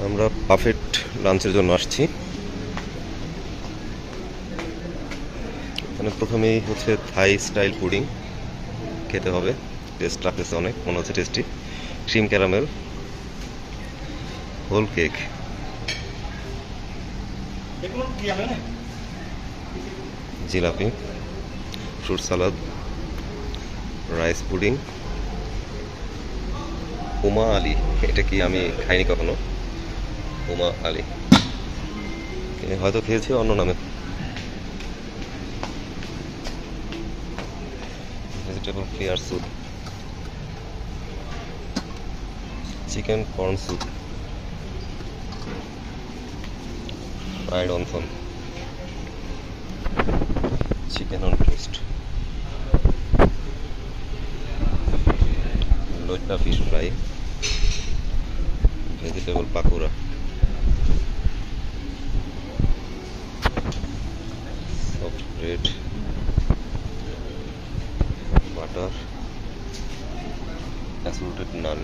আমরা পারফেক্ট লাঞ্চের জন্য আসছি। এখানে প্রথমেই হচ্ছে থাই স্টাইল পুডিং খেতে হবে। টেস্ট লাগতেছে অনেক, মনে হচ্ছে tasty. Cream caramel, whole cake, jalebi, fruit salad, rice pudding, Umm Ali. এটা কি আমি খাইনি কখনো। উমা আলী হয়তো খেয়েছি অন্য নামে। Vegetable clear soup, chicken corn soup, fried অনসন, chicken on toast, loitta fish fry, vegetable pakora, soft bread, butter, assorted naan,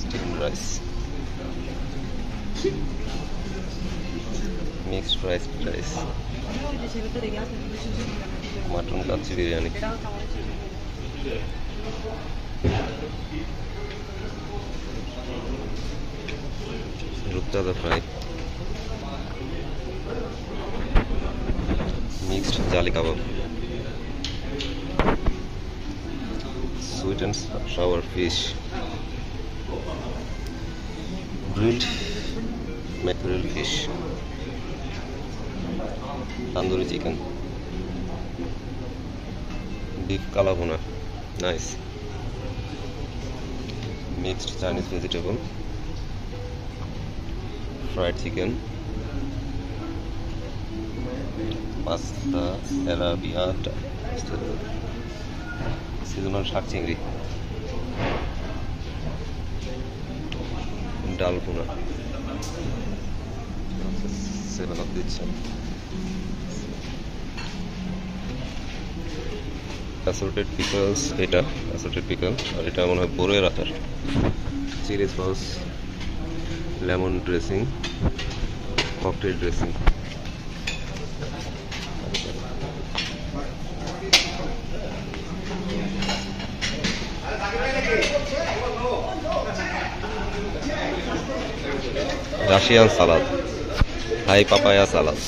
steamed rice, mixed rice, mutton kacchi biryani, rupchanda fry, mixed jali kebab, sweet and sour fish, grilled mackerel fish, tandoori chicken, beef kalabona, nice, mixed Chinese vegetable, fried chicken, pasta arrabbiata, seasonal shak chingri, dal bhuna, 7 up দিচ্ছে, assorted pickles, এটা assorted pickle, আর এটা মনে হয় বড়ের আচার, chilli sauce, lemon dressing, cocktail dressing, Russian salad, Thai papaya সালাদ।